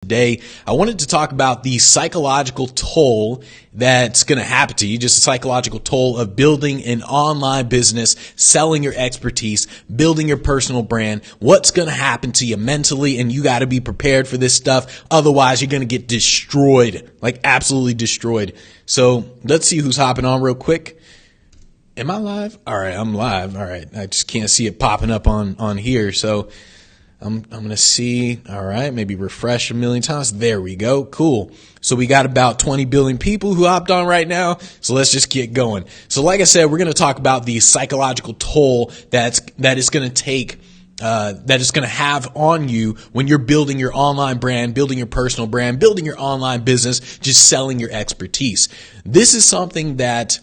Today, I wanted to talk about the psychological toll that's going to happen to you, just a psychological toll of building an online business, selling your expertise, building your personal brand, what's going to happen to you mentally, and you got to be prepared for this stuff. Otherwise, you're going to get destroyed, like absolutely destroyed. So let's see who's hopping on real quick. Am I live? All right, I'm live. All right, I just can't see it popping up on here, so I'm going to see. All right, maybe refresh a million times. There we go. Cool. So we got about 20 billion people who hopped on right now. So let's just get going. So like I said, we're going to talk about the psychological toll that is going to take, that is going to have on you when you're building your online brand, building your personal brand, building your online business, just selling your expertise. This is something that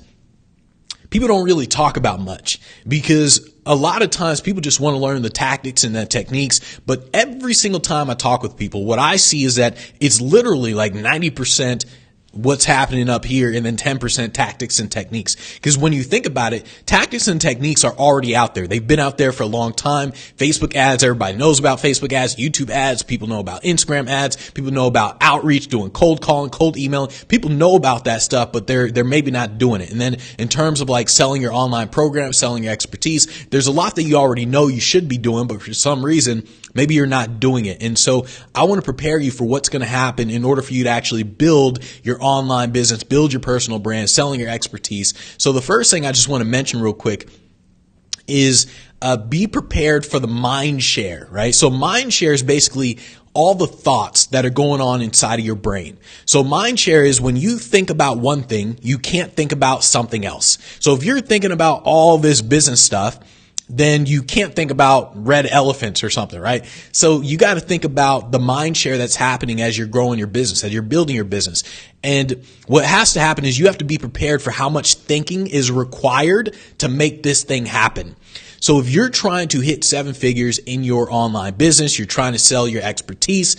people don't really talk about much because a lot of times people just want to learn the tactics and the techniques. But every single time I talk with people, what I see is that it's literally like 90% what's happening up here and then 10% tactics and techniques. Because when you think about it, tactics and techniques are already out there. They've been out there for a long time. Facebook ads, everybody knows about Facebook ads. YouTube ads, people know about Instagram ads. People know about outreach, doing cold calling, cold emailing. People know about that stuff, but they're maybe not doing it. And then in terms of like selling your online program, selling your expertise, there's a lot that you already know you should be doing, but for some reason, maybe you're not doing it. And so I want to prepare you for what's going to happen in order for you to actually build your online business, build your personal brand, selling your expertise. So the first thing I just want to mention real quick is be prepared for the Mindshare, right? So Mindshare is basically all the thoughts that are going on inside of your brain. So Mindshare is when you think about one thing, you can't think about something else. So if you're thinking about all this business stuff, then you can't think about red elephants or something, right? So you got to think about the mind share that's happening as you're growing your business, as you're building your business. And what has to happen is you have to be prepared for how much thinking is required to make this thing happen. So if you're trying to hit 7 figures in your online business, you're trying to sell your expertise,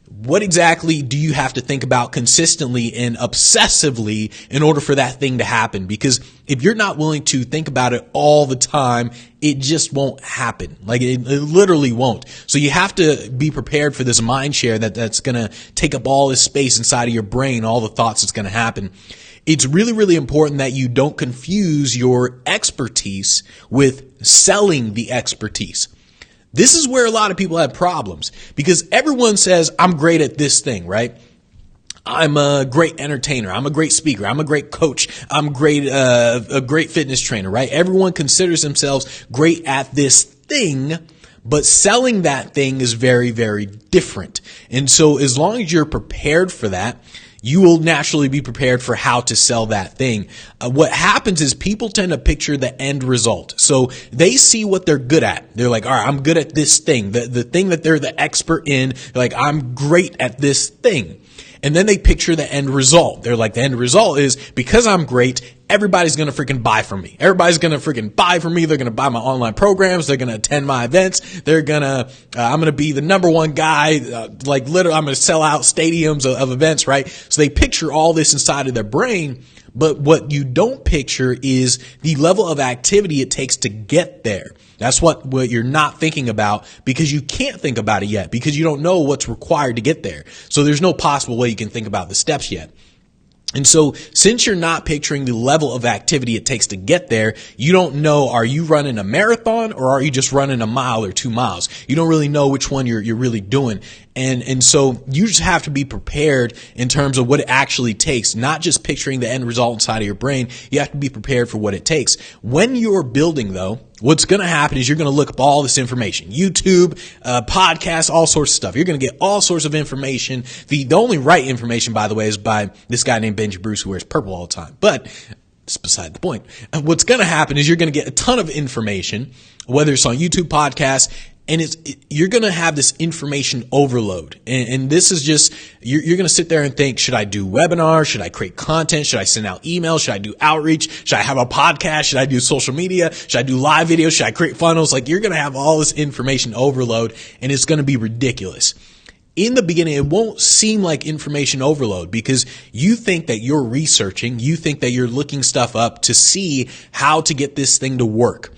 what exactly do you have to think about consistently and obsessively in order for that thing to happen? Because if you're not willing to think about it all the time, it just won't happen. Like it literally won't. So you have to be prepared for this mind share that's going to take up all this space inside of your brain, all the thoughts that's going to happen. It's really, really important that you don't confuse your expertise with selling the expertise. This is where a lot of people have problems because everyone says, I'm great at this thing, right? I'm a great entertainer. I'm a great speaker. I'm a great coach. I'm a great fitness trainer, right? Everyone considers themselves great at this thing, but selling that thing is very, very different. And so as long as you're prepared for that, you will naturally be prepared for how to sell that thing. What happens is people tend to picture the end result. So they see what they're good at. They're like, all right, I'm good at this thing. The thing that they're the expert in, they're like, I'm great at this thing. And then they picture the end result. They're like, the end result is because I'm great, everybody's going to freaking buy from me. Everybody's going to freaking buy from me. They're going to buy my online programs. They're going to attend my events. I'm going to be the number one guy. Like literally, I'm going to sell out stadiums of events, right? So they picture all this inside of their brain. But what you don't picture is the level of activity it takes to get there. That's what you're not thinking about because you can't think about it yet because you don't know what's required to get there. So there's no possible way you can think about the steps yet. And so since you're not picturing the level of activity it takes to get there, you don't know, are you running a marathon or are you just running a mile or 2 miles? You don't really know which one you're really doing. And so you just have to be prepared in terms of what it actually takes, not just picturing the end result inside of your brain. You have to be prepared for what it takes. When you're building though, what's going to happen is you're going to look up all this information, YouTube, podcasts, all sorts of stuff. You're going to get all sorts of information. The only right information, by the way, is by this guy named Benji who wears purple all the time. But it's beside the point. What's going to happen is you're going to get a ton of information, whether it's on YouTube, podcasts, and you're going to have this information overload. And this is just, you're going to sit there and think, should I do webinars? Should I create content? Should I send out emails? Should I do outreach? Should I have a podcast? Should I do social media? Should I do live videos? Should I create funnels? Like you're going to have all this information overload and it's going to be ridiculous. In the beginning, it won't seem like information overload because you think that you're researching, you think that you're looking stuff up to see how to get this thing to work.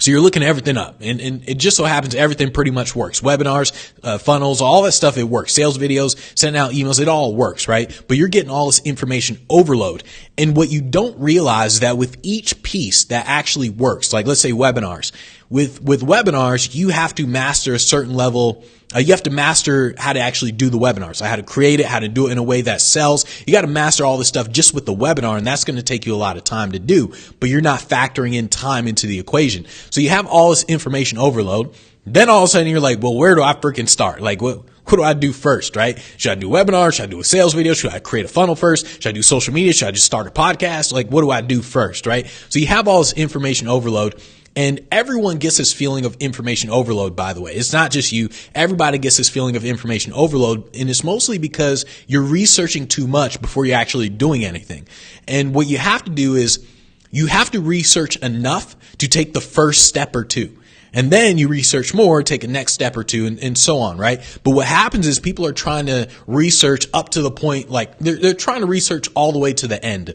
So you're looking everything up, and it just so happens everything pretty much works. Webinars, funnels, all that stuff, it works. Sales videos, sending out emails, it all works, right? But you're getting all this information overload. And what you don't realize is that with each piece that actually works, like let's say webinars, with webinars, you have to master a certain level. You have to master how to actually do the webinars, so how to create it, how to do it in a way that sells. You got to master all this stuff just with the webinar, and that's going to take you a lot of time to do, but you're not factoring in time into the equation. So you have all this information overload. Then all of a sudden you're like, well, where do I freaking start? Like, what do I do first, right? Should I do webinars? Should I do a sales video? Should I create a funnel first? Should I do social media? Should I just start a podcast? Like, what do I do first, right? So you have all this information overload. And everyone gets this feeling of information overload, by the way. It's not just you. Everybody gets this feeling of information overload, and it's mostly because you're researching too much before you're actually doing anything. And what you have to do is you have to research enough to take the first step or two. And then you research more, take a next step or two, and so on, right? But what happens is people are trying to research up to the point, like they're trying to research all the way to the end.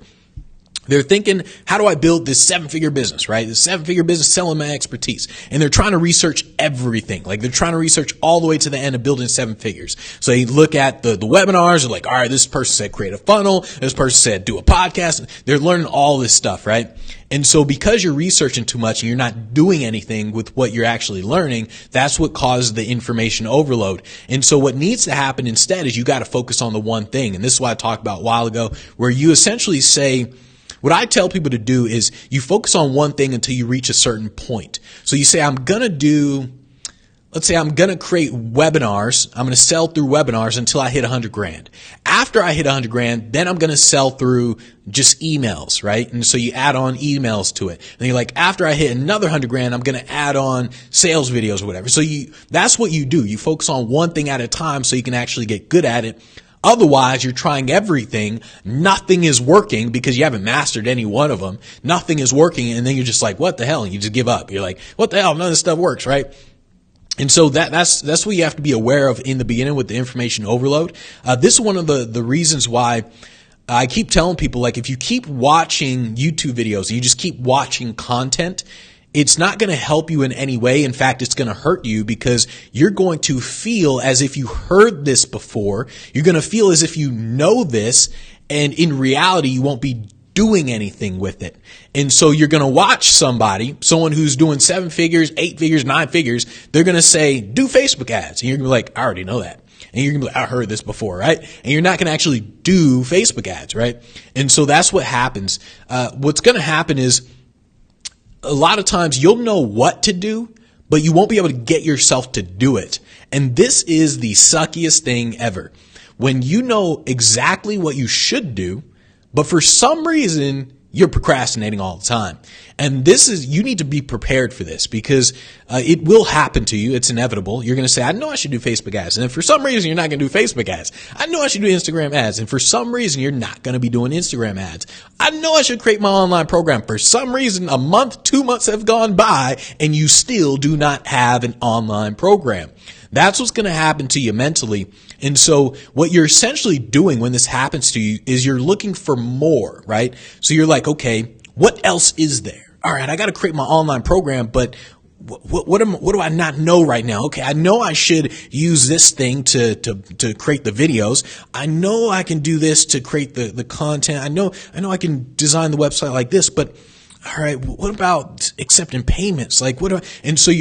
They're thinking, how do I build this 7-figure business, right? This 7-figure business selling my expertise. And they're trying to research everything. Like they're trying to research all the way to the end of building 7 figures. So you look at the webinars, they're like, all right, this person said create a funnel. This person said do a podcast. They're learning all this stuff, right? And so because you're researching too much and you're not doing anything with what you're actually learning, that's what causes the information overload. And so what needs to happen instead is you got to focus on the one thing. And this is what I talked about a while ago, where you essentially say, what I tell people to do is you focus on one thing until you reach a certain point. So you say, let's say I'm going to create webinars. I'm going to sell through webinars until I hit 100 grand. After I hit 100 grand, then I'm going to sell through just emails, right? And so you add on emails to it. And you're like, after I hit another 100 grand, I'm going to add on sales videos or whatever. So that's what you do. You focus on one thing at a time so you can actually get good at it. Otherwise, you're trying everything. Nothing is working because you haven't mastered any one of them. Nothing is working. And then you're just like, what the hell? And you just give up. You're like, what the hell? None of this stuff works, right? And so that's what you have to be aware of in the beginning with the information overload. This is one of the reasons why I keep telling people, like, if you keep watching YouTube videos and you just keep watching content, it's not going to help you in any way. In fact, it's going to hurt you because you're going to feel as if you heard this before. You're going to feel as if you know this, and in reality, you won't be doing anything with it. And so you're going to watch someone who's doing 7 figures, 8 figures, 9 figures. They're going to say, do Facebook ads. And you're going to be like, I already know that. And you're going to be like, I heard this before, right? And you're not going to actually do Facebook ads, right? And so that's what happens. What's going to happen is, a lot of times you'll know what to do, but you won't be able to get yourself to do it. And this is the suckiest thing ever. When you know exactly what you should do, but for some reason you're procrastinating all the time. And you need to be prepared for this because it will happen to you. It's inevitable. You're going to say, I know I should do Facebook ads. And if for some reason you're not going to do Facebook ads, I know I should do Instagram ads. And for some reason you're not going to be doing Instagram ads. I know I should create my online program. For some reason, a month, 2 months have gone by and you still do not have an online program. That's what's going to happen to you mentally. And so what you're essentially doing when this happens to you is you're looking for more, right? So you're like, okay, what else is there? All right, I got to create my online program, but what do I not know right now? Okay, I know I should use this thing to create the videos. I know I can do this to create the content. I know I can design the website like this, but all right, what about accepting payments? Like and so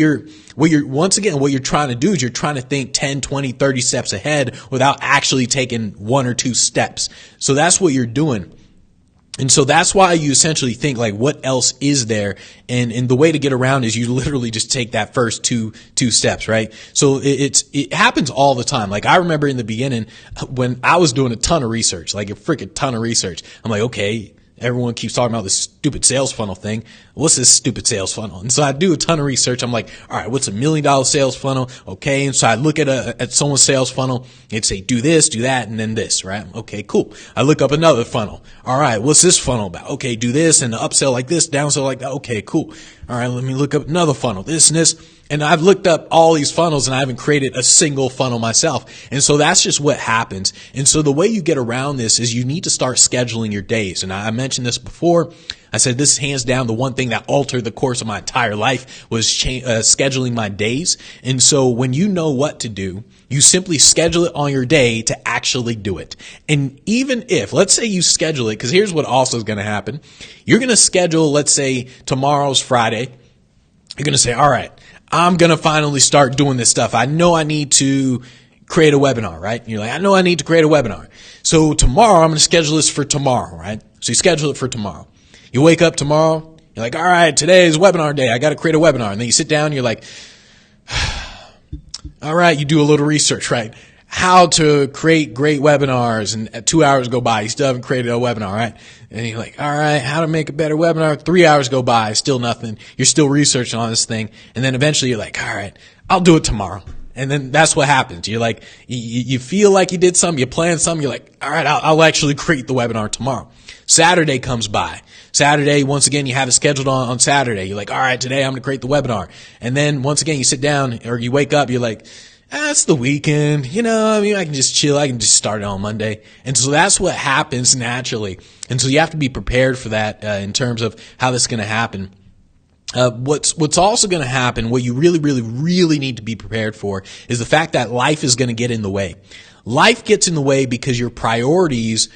what you're trying to do is you're trying to think 10, 20, 30 steps ahead without actually taking 1 or 2 steps. So that's what you're doing. And so that's why you essentially think, like, what else is there? And the way to get around is you literally just take that first two steps, right? So it happens all the time. Like, I remember in the beginning when I was doing a ton of research, like a freaking ton of research. I'm like, okay, everyone keeps talking about this stupid sales funnel thing. What's this stupid sales funnel? And so I do a ton of research. I'm like, all right, what's $1 million sales funnel? Okay. And so I look at someone's sales funnel and say, do this, do that, and then this, right? Okay, cool. I look up another funnel. All right, what's this funnel about? Okay, do this and the upsell like this, downsell like that. Okay, cool. All right, let me look up another funnel, this and this. And I've looked up all these funnels and I haven't created a single funnel myself. And so that's just what happens. And so the way you get around this is you need to start scheduling your days. And I mentioned this before. I said, this is hands down the one thing that altered the course of my entire life was scheduling my days. And so when you know what to do, you simply schedule it on your day to actually do it. And even if, let's say you schedule it, because here's what also is going to happen. You're going to schedule, let's say tomorrow's Friday. You're going to say, all right, I'm going to finally start doing this stuff. I know I need to create a webinar, right? You're like, I know I need to create a webinar. So tomorrow I'm going to schedule this for tomorrow, right? So you schedule it for tomorrow. You wake up tomorrow. You're like, all right, today is webinar day. I got to create a webinar. And then you sit down. You're like, all right, you do a little research, right? How to create great webinars. And 2 hours go by. You still haven't created a webinar, right? And you're like, all right, how to make a better webinar. 3 hours go by. Still nothing. You're still researching on this thing. And then eventually you're like, all right, I'll do it tomorrow. And then that's what happens. You're like, you feel like you did something, you planned something, you're like, all right, I'll actually create the webinar tomorrow. Saturday comes by. Saturday, once again, you have it scheduled on Saturday. You're like, all right, today I'm going to create the webinar. And then once again, you sit down or you wake up, you're like, it's the weekend. I mean, I can just chill. I can just start it on Monday. And so that's what happens naturally. And so you have to be prepared for that in terms of how this is going to happen. What's also going to happen, what you really, really, really need to be prepared for is the fact that life is going to get in the way. Life gets in the way because your priorities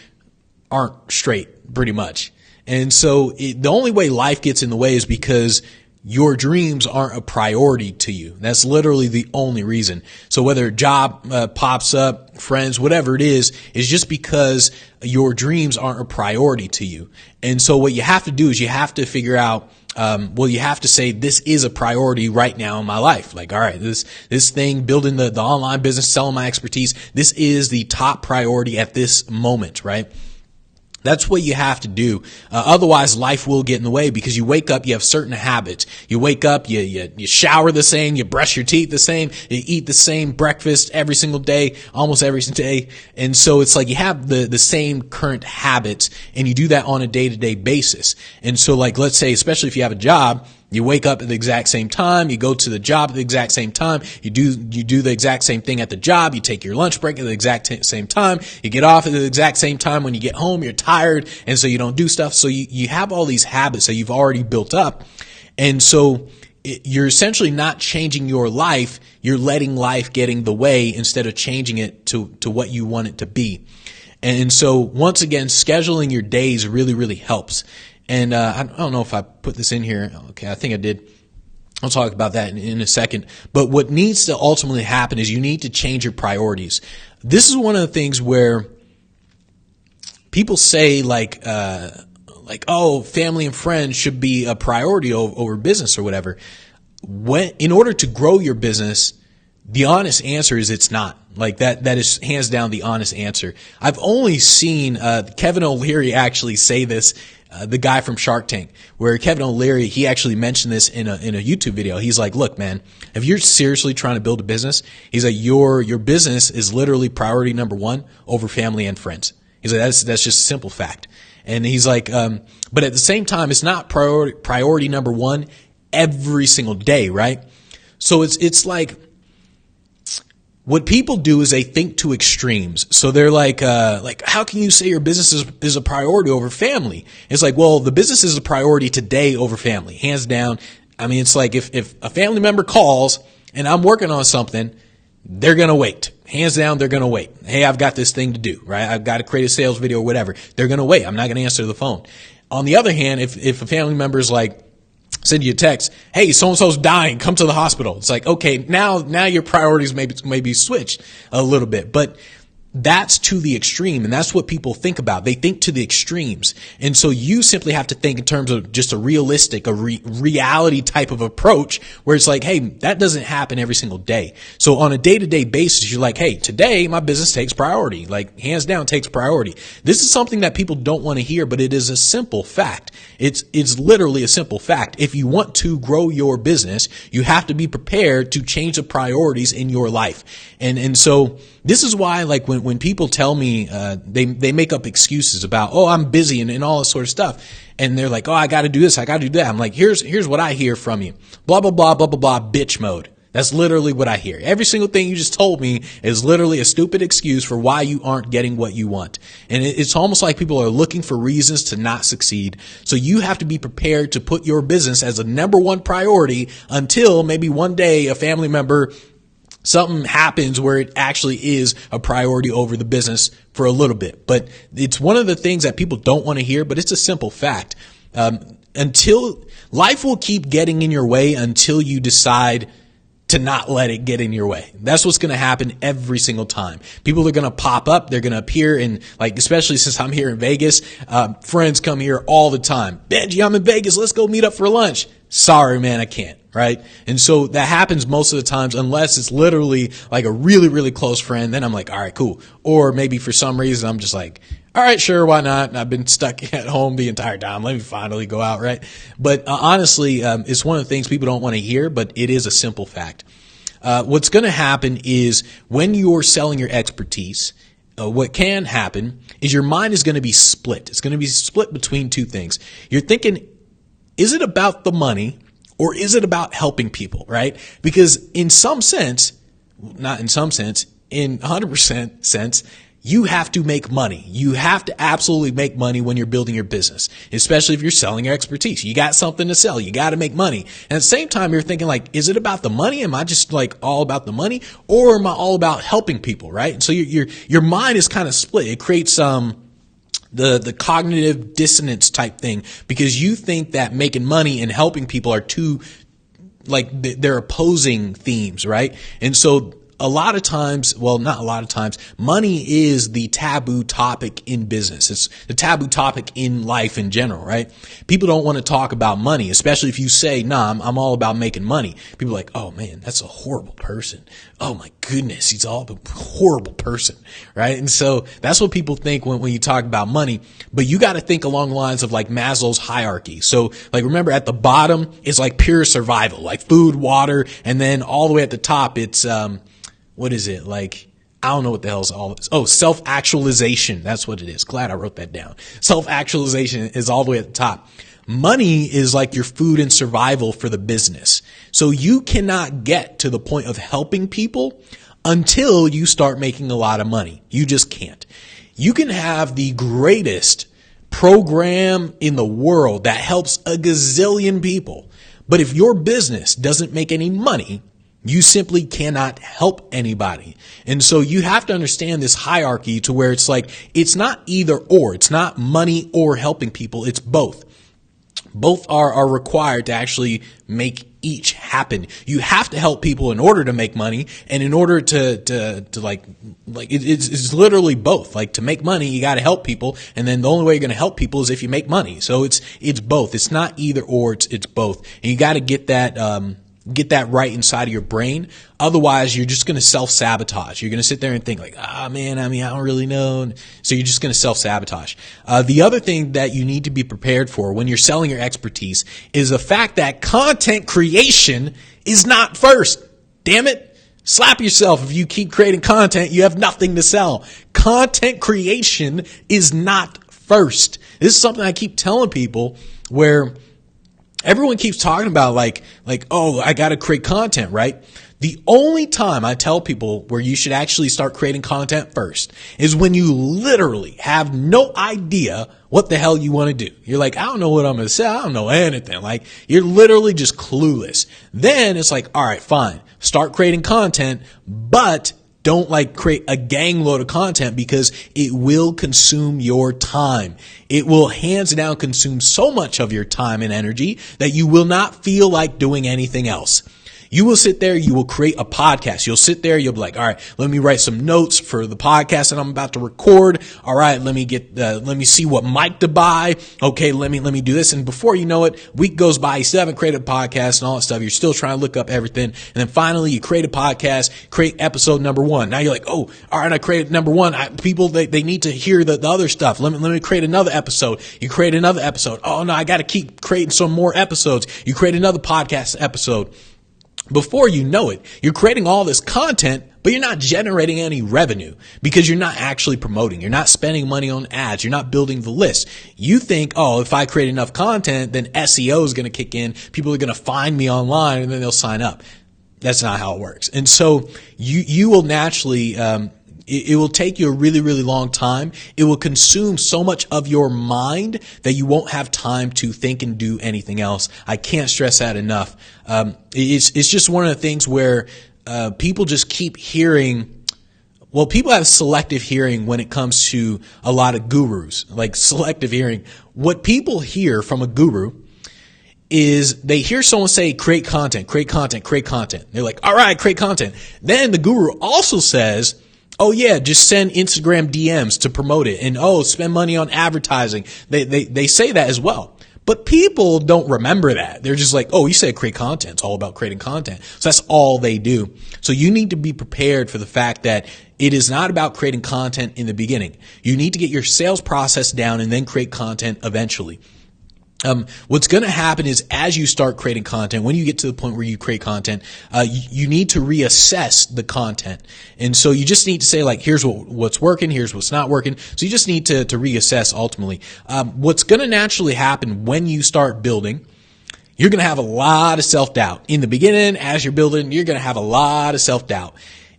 aren't straight, pretty much. And so the only way life gets in the way is because your dreams aren't a priority to you. That's literally the only reason. So whether a job pops up, friends, whatever it is just because your dreams aren't a priority to you. And so what you have to do is you have to figure out, you have to say, this is a priority right now in my life. Like, all right, this thing, building the online business, selling my expertise, this is the top priority at this moment, right? That's what you have to do. Otherwise, life will get in the way because you wake up, you have certain habits. You wake up, you shower the same, you brush your teeth the same, you eat the same breakfast every single day, almost every single day. And so it's like you have the same current habits and you do that on a day-to-day basis. And so like, let's say, especially if you have a job, you wake up at the exact same time. You go to the job at the exact same time. You do the exact same thing at the job. You take your lunch break at the exact same time. You get off at the exact same time. When you get home, you're tired. And so you don't do stuff. So you have all these habits that you've already built up. And so you're essentially not changing your life. You're letting life get in the way instead of changing it to what you want it to be. And so once again, scheduling your days really, really helps. And I don't know if I put this in here. Okay, I think I did. I'll talk about that in a second. But what needs to ultimately happen is you need to change your priorities. This is one of the things where people say like, oh, family and friends should be a priority over business or whatever. In order to grow your business, the honest answer is it's not. Like that is hands down the honest answer. I've only seen Kevin O'Leary actually say this, the guy from Shark Tank, where Kevin O'Leary, he actually mentioned this in a YouTube video. He's like, look, man, if you're seriously trying to build a business, he's like, your business is literally priority number one over family and friends. He's like, that's just a simple fact. And he's like, but at the same time, it's not priority number one every single day, right? So it's like, what people do is they think to extremes. So they're like, how can you say your business is a priority over family? It's like, well, the business is a priority today over family, hands down. I mean, it's like if a family member calls and I'm working on something, they're going to wait. Hands down, they're going to wait. Hey, I've got this thing to do, right? I've got to create a sales video or whatever. They're going to wait. I'm not going to answer the phone. On the other hand, if a family member is like, send you a text, hey, so-and-so's dying, come to the hospital. It's like, okay, now your priorities may be switched a little bit, but that's to the extreme. And that's what people think about. They think to the extremes. And so you simply have to think in terms of just a realistic, reality type of approach where it's like, hey, that doesn't happen every single day. So on a day-to-day basis, you're like, hey, today my business takes priority, like hands down takes priority. This is something that people don't want to hear, but it is a simple fact. It's literally a simple fact. If you want to grow your business, you have to be prepared to change the priorities in your life. And so this is why, like, when people tell me, they make up excuses about, oh, I'm busy and all this sort of stuff. And they're like, oh, I got to do this. I got to do that. I'm like, here's what I hear from you. Blah, blah, blah, blah, blah, blah, bitch mode. That's literally what I hear. Every single thing you just told me is literally a stupid excuse for why you aren't getting what you want. And it's almost like people are looking for reasons to not succeed. So you have to be prepared to put your business as a number one priority until maybe one day a family member, something happens where it actually is a priority over the business for a little bit. But it's one of the things that people don't want to hear, but it's a simple fact. Until life will keep getting in your way until you decide to not let it get in your way. That's what's going to happen every single time. People are going to pop up. They're going to appear in, like, especially since I'm here in Vegas, friends come here all the time. Benji, I'm in Vegas. Let's go meet up for lunch. Sorry, man, I can't. Right. And so that happens most of the times, unless it's literally like a really, really close friend. Then I'm like, all right, cool. Or maybe for some reason, I'm just like, all right, sure, why not? And I've been stuck at home the entire time. Let me finally go out, right? But honestly, it's one of the things people don't want to hear, but it is a simple fact. What's going to happen is when you're selling your expertise, what can happen is your mind is going to be split. It's going to be split between two things. You're thinking, is it about the money or is it about helping people, right? Because in some sense, not in some sense, in 100% sense, you have to make money. You have to absolutely make money when you're building your business, especially if you're selling your expertise. You got something to sell. You got to make money. And at the same time, you're thinking like, is it about the money? Am I just like all about the money, or am I all about helping people, right? And so your mind is kind of split. It creates the cognitive dissonance type thing, because you think that making money and helping people are two, like, they're opposing themes, right? And so a lot of times, well, not a lot of times, money is the taboo topic in business. It's the taboo topic in life in general, right? People don't want to talk about money, especially if you say, nah, I'm all about making money. People are like, oh man, that's a horrible person. Oh my goodness, he's all a horrible person, right? And so that's what people think when you talk about money. But you got to think along the lines of like Maslow's hierarchy. So like, remember at the bottom, it's like pure survival, like food, water, and then all the way at the top, it's, what is it? Like, I don't know what the hell is all this. Oh, self-actualization. That's what it is. Glad I wrote that down. Self-actualization is all the way at the top. Money is like your food and survival for the business. So you cannot get to the point of helping people until you start making a lot of money. You just can't. You can have the greatest program in the world that helps a gazillion people, but if your business doesn't make any money, you simply cannot help anybody. And so you have to understand this hierarchy to where it's like, it's not either or. It's not money or helping people. It's both. Both are required to actually make each happen. You have to help people in order to make money, and in order to it's literally both. Like, to make money, you got to help people, and then the only way you're going to help people is if you make money. So it's both. It's not either or. It's both. And you got to get that right inside of your brain. Otherwise, you're just going to self-sabotage. You're going to sit there and think like, man, I don't really know. So you're just going to self-sabotage. The other thing that you need to be prepared for when you're selling your expertise is the fact that content creation is not first. Damn it. Slap yourself if you keep creating content. You have nothing to sell. Content creation is not first. This is something I keep telling people, where everyone keeps talking about like, oh, I got to create content, right? The only time I tell people where you should actually start creating content first is when you literally have no idea what the hell you want to do. You're like, I don't know what I'm going to say. I don't know anything. Like, you're literally just clueless. Then it's like, all right, fine. Start creating content, but don't like create a gang load of content, because it will consume your time. It will hands down consume so much of your time and energy that you will not feel like doing anything else. You will sit there, you will create a podcast. You'll sit there, you'll be like, all right, let me write some notes for the podcast that I'm about to record. All right, let me see what mic to buy. Okay, let me do this. And before you know it, week goes by, you still haven't created a podcast and all that stuff. You're still trying to look up everything. And then finally you create a podcast, create episode number 1. Now you're like, oh, all right, I created number 1. People, they need to hear the other stuff. Let me create another episode. You create another episode. Oh no, I got to keep creating some more episodes. You create another podcast episode. Before you know it, you're creating all this content, but you're not generating any revenue because you're not actually promoting. You're not spending money on ads. You're not building the list. You think, oh, if I create enough content, then SEO is going to kick in. People are going to find me online and then they'll sign up. That's not how it works. And so you will naturally, it will take you a really, really long time. It will consume so much of your mind that you won't have time to think and do anything else. I can't stress that enough. It's just one of the things where, people just keep hearing, well, people have selective hearing when it comes to a lot of gurus, like selective hearing. What people hear from a guru is they hear someone say, create content, create content, create content. They're like, all right, create content. Then the guru also says, oh yeah, just send Instagram DMs to promote it. And oh, spend money on advertising. They say that as well. But people don't remember that. They're just like, oh, you said create content. It's all about creating content. So that's all they do. So you need to be prepared for the fact that it is not about creating content in the beginning. You need to get your sales process down and then create content eventually. What's going to happen is as you start creating content, when you get to the point where you create content, you need to reassess the content. And so you just need to say, like, here's what's working, here's what's not working. So you just need to reassess ultimately. What's going to naturally happen when you start building, you're going to have a lot of self-doubt. In the beginning, as you're building, you're going to have a lot of self-doubt.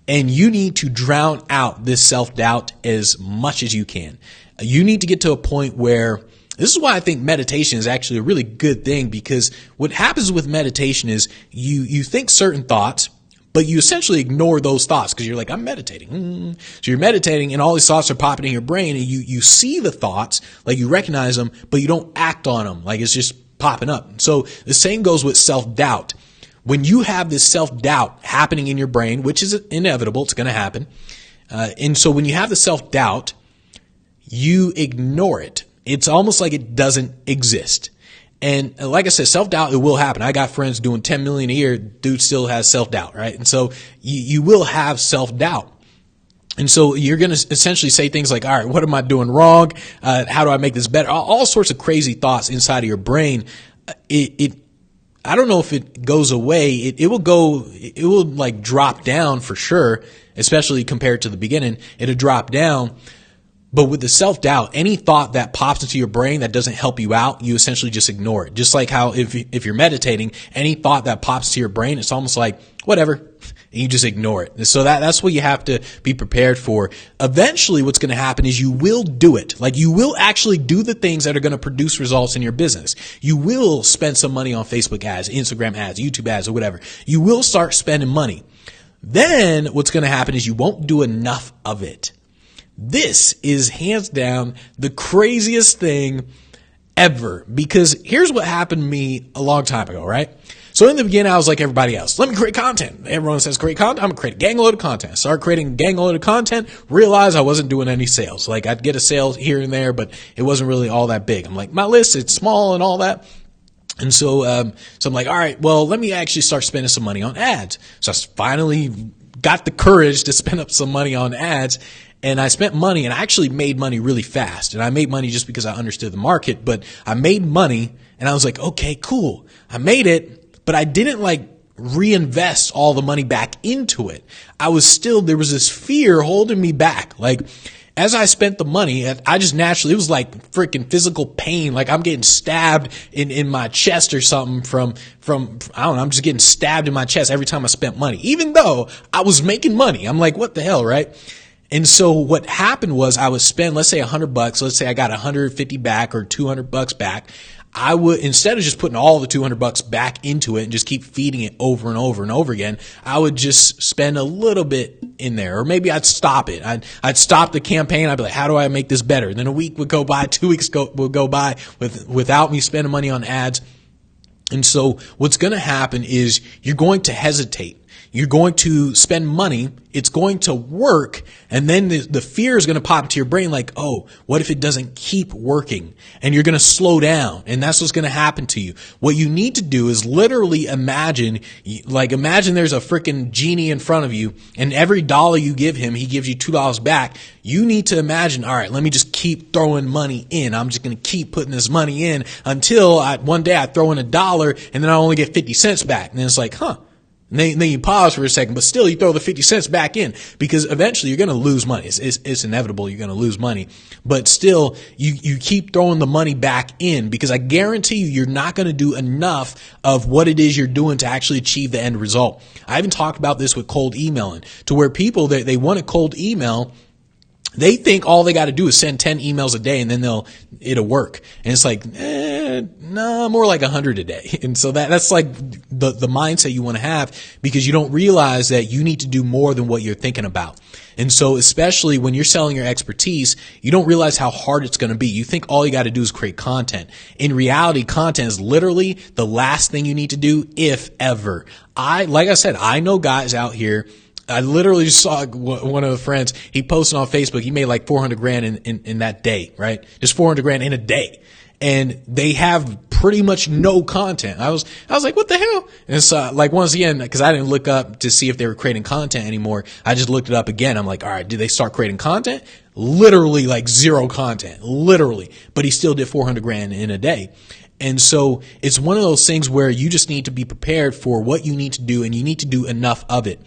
And you need to drown out this self-doubt as much as you can. You need to get to a point where, this is why I think meditation is actually a really good thing, because what happens with meditation is you think certain thoughts, but you essentially ignore those thoughts because you're like, I'm meditating. So you're meditating and all these thoughts are popping in your brain, and you see the thoughts, like you recognize them, but you don't act on them. Like it's just popping up. So the same goes with self-doubt. When you have this self-doubt happening in your brain, which is inevitable, it's going to happen. And so when you have the self-doubt, you ignore it. It's almost like it doesn't exist. And like I said, self-doubt, it will happen. I got friends doing 10 million a year. Dude still has self-doubt, right? And so you will have self-doubt. And so you're going to essentially say things like, all right, what am I doing wrong? How do I make this better? All sorts of crazy thoughts inside of your brain. I don't know if it goes away. It will like drop down for sure, especially compared to the beginning. It'll drop down. But with the self-doubt, any thought that pops into your brain that doesn't help you out, you essentially just ignore it. Just like how if you're meditating, any thought that pops to your brain, it's almost like, whatever, and you just ignore it. So that's what you have to be prepared for. Eventually, what's going to happen is you will do it. Like you will actually do the things that are going to produce results in your business. You will spend some money on Facebook ads, Instagram ads, YouTube ads, or whatever. You will start spending money. Then what's going to happen is you won't do enough of it. This is hands down the craziest thing ever, because here's what happened to me a long time ago, right? So in the beginning, I was like everybody else. Let me create content. Everyone says create content. I'm going to create a gang load of content. Start creating a gang load of content. Realize I wasn't doing any sales. Like I'd get a sale here and there, but it wasn't really all that big. I'm like, my list, it's small and all that. And so I'm like, all right, well, let me actually start spending some money on ads. So I finally got the courage to spend up some money on ads. And I spent money, and I actually made money really fast. And I made money just because I understood the market, but I made money and I was like, okay, cool. I made it, but I didn't like reinvest all the money back into it. There was this fear holding me back. Like as I spent the money, I just naturally, it was like freaking physical pain. Like I'm getting stabbed in my chest or something from, I don't know, I'm just getting stabbed in my chest every time I spent money, even though I was making money. I'm like, what the hell, right? And so what happened was I would spend, let's say $100. Let's say I got 150 back or $200 back. I would, instead of just putting all the $200 back into it and just keep feeding it over and over and over again, I would just spend a little bit in there, or maybe I'd stop it. I'd stop the campaign. I'd be like, how do I make this better? And then a week would go by, 2 weeks would go by without me spending money on ads. And so what's going to happen is you're going to hesitate. You're going to spend money. It's going to work. And then the fear is going to pop into your brain like, oh, what if it doesn't keep working? And you're going to slow down. And that's what's going to happen to you. What you need to do is literally imagine there's a freaking genie in front of you, and every dollar you give him, he gives you $2 back. You need to imagine, all right, let me just keep throwing money in. I'm just going to keep putting this money in until one day I throw in $1 and then I only get 50 cents back. And then it's like, then you pause for a second, but still you throw the 50 cents back in, because eventually you're going to lose money. It's inevitable. You're going to lose money, but still you keep throwing the money back in, because I guarantee you're not going to do enough of what it is you're doing to actually achieve the end result. I even talked about this with cold emailing, to where people, they want a cold email. They think all they got to do is send 10 emails a day and then it'll work. And it's like, no, more like 100 a day. And so that's like the mindset you want to have, because you don't realize that you need to do more than what you're thinking about. And so especially when you're selling your expertise, you don't realize how hard it's going to be. You think all you got to do is create content. In reality, content is literally the last thing you need to do, if ever. Like I said, I know guys out here. I literally just saw one of the friends, he posted on Facebook, he made like 400 grand in that day, right? Just 400 grand in a day. And they have pretty much no content. I was like, what the hell? And so, like, once again, because I didn't look up to see if they were creating content anymore, I just looked it up again. I'm like, all right, did they start creating content? Literally like zero content, literally. But he still did 400 grand in a day. And so it's one of those things where you just need to be prepared for what you need to do, and you need to do enough of it.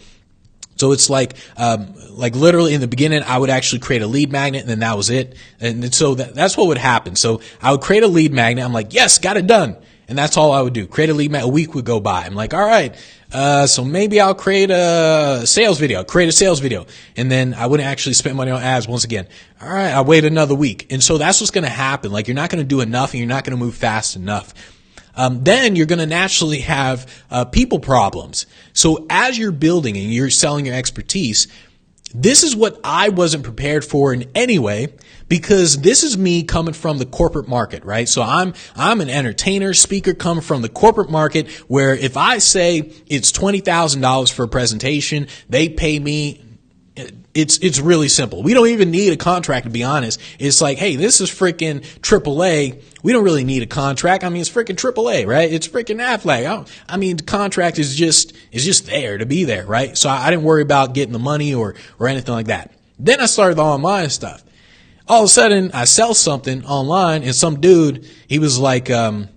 So it's like literally in the beginning, I would actually create a lead magnet, and then that was it. And so that's what would happen. So I would create a lead magnet. I'm like, yes, got it done. And that's all I would do. Create a lead magnet. A week would go by. I'm like, all right. So maybe I'll create a sales video, And then I wouldn't actually spend money on ads once again. All right. I'll wait another week. And so that's what's going to happen. Like, you're not going to do enough, and you're not going to move fast enough. Then you're going to naturally have people problems. So as you're building and you're selling your expertise, this is what I wasn't prepared for in any way, because this is me coming from the corporate market, right? So I'm an entertainer, speaker, coming from the corporate market, where if I say it's $20,000 for a presentation, they pay me. It's really simple. We don't even need a contract, to be honest. It's like, hey, this is freaking AAA. We don't really need a contract. I mean, it's freaking AAA, right? It's freaking Affleck. I mean, the contract is just there to be there, right? So I didn't worry about getting the money or anything like that. Then I started the online stuff. All of a sudden, I sell something online, and some dude, he was like, or I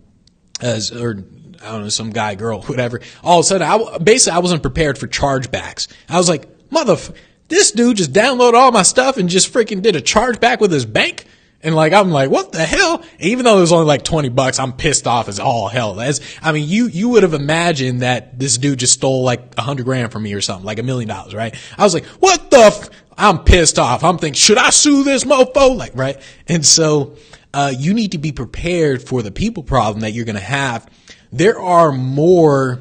don't know, some guy, girl, whatever. All of a sudden, I wasn't prepared for chargebacks. I was like, this dude just downloaded all my stuff and just freaking did a chargeback with his bank. And like, I'm like, what the hell? Even though it was only like $20, I'm pissed off as all hell. You would have imagined that this dude just stole like 100 grand from me or something, like $1 million, right? I was like, what the I'm pissed off. I'm thinking, should I sue this mofo? Like, right? And so, you need to be prepared for the people problem that you're going to have. There are more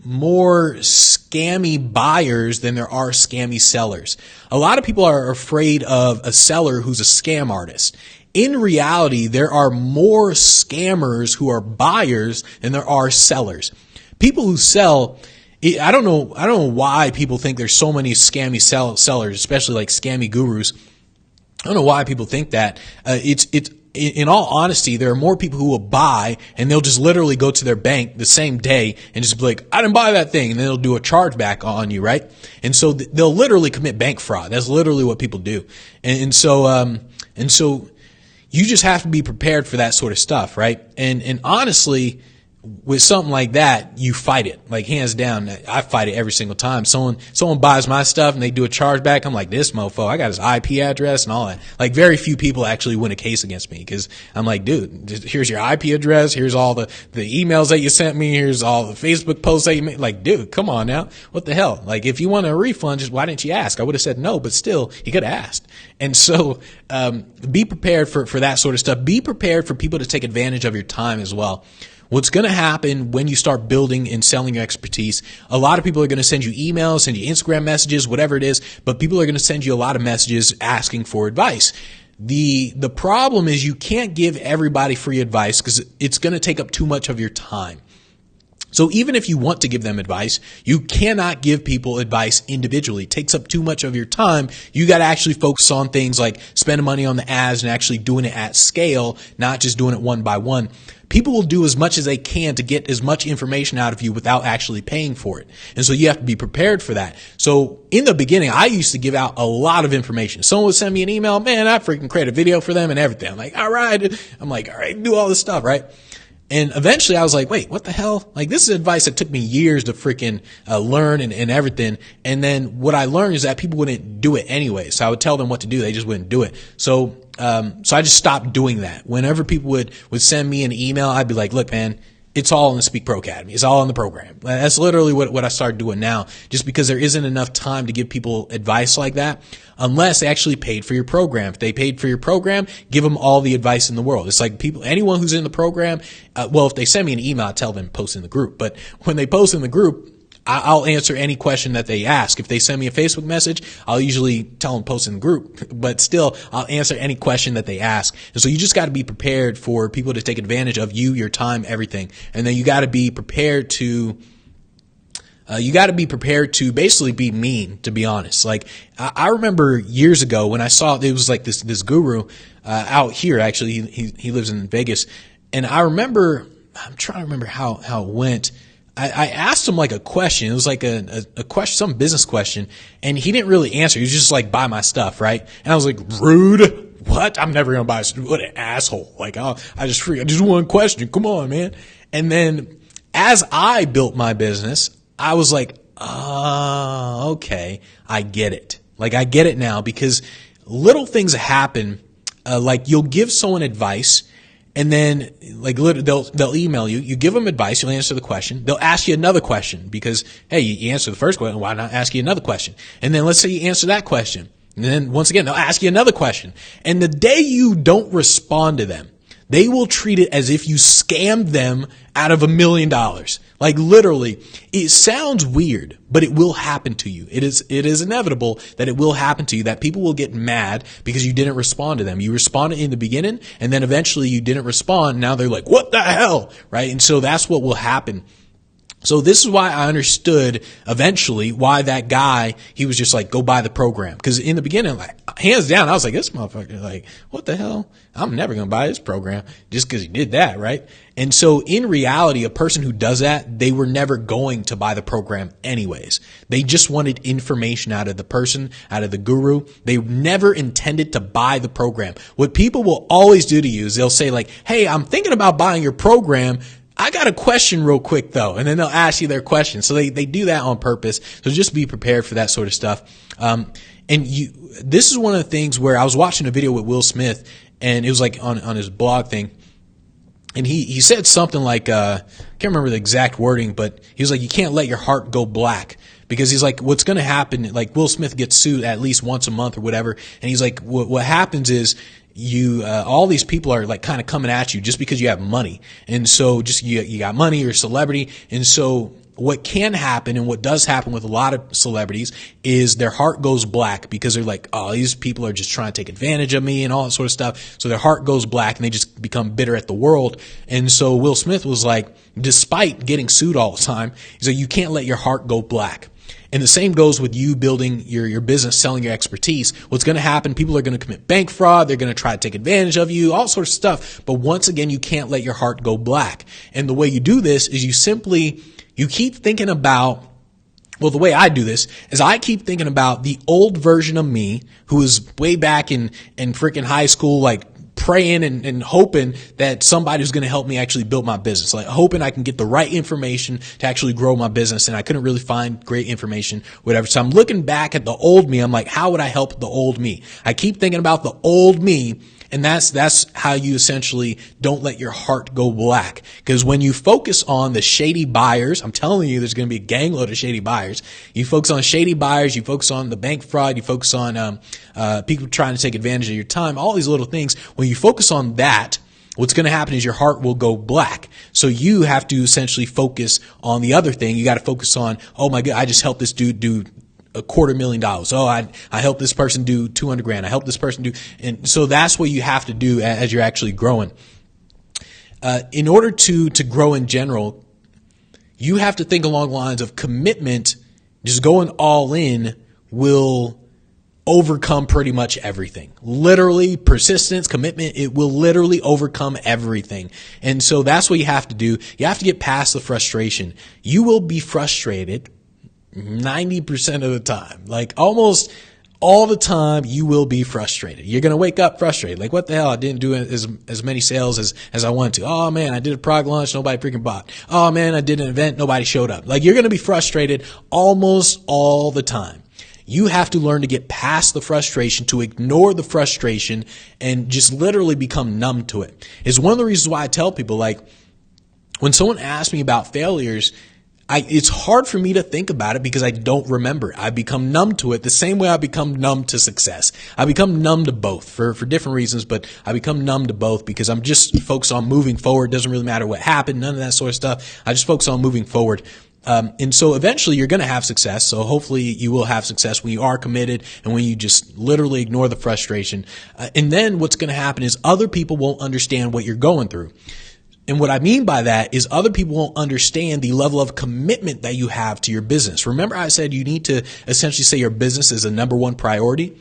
scammy buyers than there are scammy sellers. A lot of people are afraid of a seller who's a scam artist. In reality, there are more scammers who are buyers than there are sellers. People who sell, I don't know why people think there's so many scammy sellers, especially like scammy gurus. I don't know why people think that. In all honesty, there are more people who will buy, and they'll just literally go to their bank the same day and just be like, I didn't buy that thing. And then they'll do a chargeback on you, right? And so they'll literally commit bank fraud. That's literally what people do. And so you just have to be prepared for that sort of stuff, right? And honestly, with something like that, you fight it. Like, hands down, I fight it every single time. Someone buys my stuff and they do a chargeback. I'm like, this mofo, I got his IP address and all that. Like, very few people actually win a case against me, because I'm like, dude, here's your IP address. Here's all the emails that you sent me. Here's all the Facebook posts that you made. Like, dude, come on now. What the hell? Like, if you want a refund, just why didn't you ask? I would have said no, but still, you could have asked. And so, be prepared for that sort of stuff. Be prepared for people to take advantage of your time as well. What's going to happen when you start building and selling your expertise, a lot of people are going to send you emails, send you Instagram messages, whatever it is, but people are going to send you a lot of messages asking for advice. The problem is you can't give everybody free advice, because it's going to take up too much of your time. So even if you want to give them advice, you cannot give people advice individually. It takes up too much of your time. You got to actually focus on things like spending money on the ads and actually doing it at scale, not just doing it one by one. People will do as much as they can to get as much information out of you without actually paying for it. And so you have to be prepared for that. So in the beginning, I used to give out a lot of information. Someone would send me an email, man, I freaking create a video for them and everything. I'm like, all right, do all this stuff, right? And eventually I was like, wait, what the hell? Like, this is advice that took me years to freaking learn and everything. And then what I learned is that people wouldn't do it anyway. So I would tell them what to do. They just wouldn't do it. So I just stopped doing that. Whenever people would send me an email, I'd be like, look, man, it's all in the Speak Pro Academy. It's all in the program. That's literally what I started doing now, just because there isn't enough time to give people advice like that unless they actually paid for your program. If they paid for your program, give them all the advice in the world. It's like anyone who's in the program, if they send me an email, I tell them post in the group. But when they post in the group, I'll answer any question that they ask. If they send me a Facebook message, I'll usually tell them post in the group, but still I'll answer any question that they ask. And so you just got to be prepared for people to take advantage of you, your time, everything. And then you got to be prepared to basically be mean, to be honest. Like, I remember years ago when I saw, it was like this guru, out here, actually, he lives in Vegas. And I remember, I'm trying to remember how it went. I asked him like a question. It was like a question, some business question, and he didn't really answer. He was just like, buy my stuff, right? And I was like, rude. What? I'm never going to buy stuff. What an asshole. Like, I just one question. Come on, man. And then as I built my business, I was like, okay, I get it. Like, I get it now, because little things happen. Like, you'll give someone advice, and then like they'll email you. You give them advice. You'll answer the question. They'll ask you another question because, hey, you answered the first question. Why not ask you another question? And then let's say you answer that question. And then once again, they'll ask you another question. And the day you don't respond to them, they will treat it as if you scammed them out of $1 million. Like, literally, it sounds weird, but it will happen to you. It is inevitable that it will happen to you, that people will get mad because you didn't respond to them. You responded in the beginning, and then eventually you didn't respond. Now they're like, what the hell? Right? And so that's what will happen. So this is why I understood eventually why that guy, he was just like, go buy the program. Because in the beginning, like, hands down, I was like, this motherfucker, like, what the hell? I'm never going to buy this program just because he did that, right? And so in reality, a person who does that, they were never going to buy the program anyways. They just wanted information out of the person, out of the guru. They never intended to buy the program. What people will always do to you is they'll say like, hey, I'm thinking about buying your program. I got a question real quick though. And then they'll ask you their question. So they do that on purpose. So just be prepared for that sort of stuff. This is one of the things where I was watching a video with Will Smith, and it was like on his blog thing. And he said something like, I can't remember the exact wording, but he was like, you can't let your heart go black. Because he's like, what's going to happen, like Will Smith gets sued at least once a month or whatever. And he's like, what happens is all these people are like kind of coming at you just because you have money. And so just, you got money, you're a celebrity. And so what can happen, and what does happen with a lot of celebrities, is their heart goes black because they're like, oh, these people are just trying to take advantage of me and all that sort of stuff. So their heart goes black and they just become bitter at the world. And so Will Smith was like, despite getting sued all the time, he's like, you can't let your heart go black. And the same goes with you building your business, selling your expertise. What's going to happen, people are going to commit bank fraud. They're going to try to take advantage of you, all sorts of stuff. But once again, you can't let your heart go black. And the way you do this is you keep thinking about, well, the way I do this is I keep thinking about the old version of me who was way back in freaking high school, like praying and hoping that somebody was going to help me actually build my business, like hoping I can get the right information to actually grow my business. And I couldn't really find great information, whatever. So I'm looking back at the old me. I'm like, how would I help the old me? I keep thinking about the old me. And that's how you essentially don't let your heart go black. Because when you focus on the shady buyers, I'm telling you, there's going to be a gang load of shady buyers. You focus on shady buyers, you focus on the bank fraud, you focus on people trying to take advantage of your time, all these little things. When you focus on that, what's going to happen is your heart will go black. So you have to essentially focus on the other thing. You got to focus on, oh my God, I just helped this dude do $250,000. Oh, I helped this person do 200 grand. I helped this person do, and so that's what you have to do as you're actually growing. In order to grow in general, you have to think along the lines of commitment. Just going all in will overcome pretty much everything. Literally, persistence, commitment, it will literally overcome everything. And so that's what you have to do. You have to get past the frustration. You will be frustrated 90% of the time, like almost all the time you will be frustrated. You're going to wake up frustrated. Like, what the hell? I didn't do as many sales as I wanted to. Oh man, I did a prog launch. Nobody freaking bought. Oh man, I did an event. Nobody showed up. Like, you're going to be frustrated almost all the time. You have to learn to get past the frustration, to ignore the frustration, and just literally become numb to it. It's one of the reasons why I tell people, like, when someone asks me about failures, it's hard for me to think about it because I don't remember. I become numb to it the same way I become numb to success. I become numb to both for different reasons, but I become numb to both because I'm just focused on moving forward. It doesn't really matter what happened, none of that sort of stuff. I just focus on moving forward. And so eventually you're going to have success. So hopefully you will have success when you are committed and when you just literally ignore the frustration. And then what's going to happen is other people won't understand what you're going through. And what I mean by that is other people won't understand the level of commitment that you have to your business. Remember I said you need to essentially say your business is a number one priority.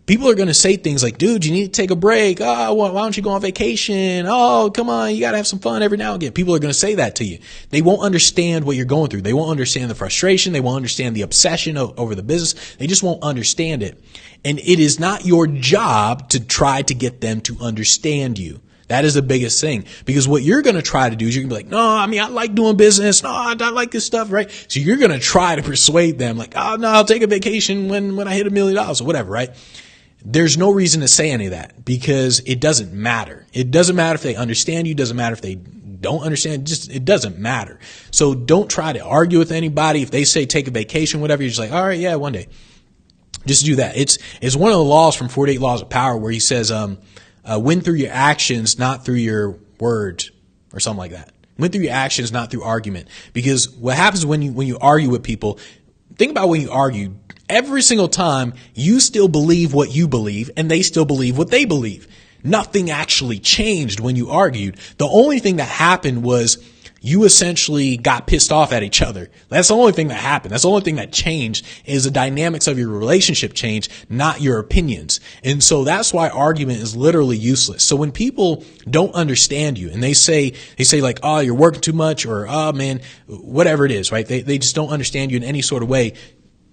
People are going to say things like, dude, you need to take a break. Oh, why don't you go on vacation? Oh, come on. You got to have some fun every now and again. People are going to say that to you. They won't understand what you're going through. They won't understand the frustration. They won't understand the obsession over the business. They just won't understand it. And it is not your job to try to get them to understand you. That is the biggest thing, because what you're going to try to do is you're going to be like, no, I mean, I like doing business. No, I like this stuff, right? So you're going to try to persuade them like, oh, no, I'll take a vacation when I hit $1 million or whatever, right? There's no reason to say any of that because it doesn't matter. It doesn't matter if they understand you. It doesn't matter if they don't understand. It doesn't matter. So don't try to argue with anybody. If they say take a vacation, whatever, you're just like, all right, yeah, one day. Just do that. It's one of the laws from 48 Laws of Power where he says, win through your actions, not through your words, or something like that. Win through your actions, not through argument. Because what happens when you argue with people, think about when you argue, every single time you still believe what you believe and they still believe what they believe. Nothing actually changed when you argued. The only thing that happened was you essentially got pissed off at each other. That's the only thing that happened. That's the only thing that changed is the dynamics of your relationship changed, not your opinions. And so that's why argument is literally useless. So when people don't understand you and they say like, oh, you're working too much, or, oh man, whatever it is, right? They just don't understand you in any sort of way.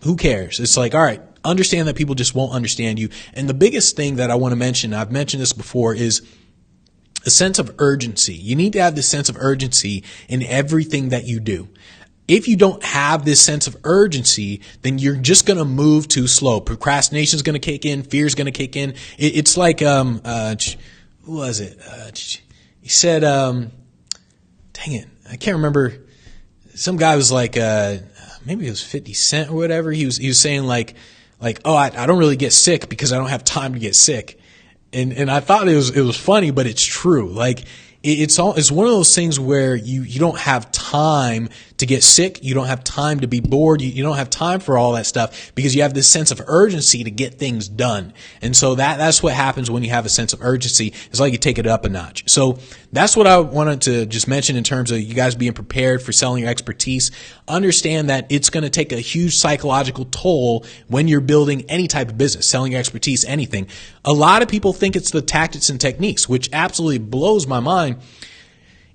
Who cares? It's like, all right, understand that people just won't understand you. And the biggest thing that I want to mention, I've mentioned this before, is a sense of urgency. You need to have this sense of urgency in everything that you do. If you don't have this sense of urgency, then you're just going to move too slow. Procrastination is going to kick in. Fear is going to kick in. It's like, who was it? He said, dang it, I can't remember. Some guy was like, maybe it was 50 Cent or whatever. He was saying like, oh, I don't really get sick because I don't have time to get sick. And I thought it was funny, but it's true. Like, it's one of those things where you don't have time to get sick. You don't have time to be bored. You don't have time for all that stuff because you have this sense of urgency to get things done. And so that's what happens when you have a sense of urgency. It's like you take it up a notch. So that's what I wanted to just mention in terms of you guys being prepared for selling your expertise. Understand that it's going to take a huge psychological toll when you're building any type of business, selling your expertise, anything. A lot of people think it's the tactics and techniques, which absolutely blows my mind.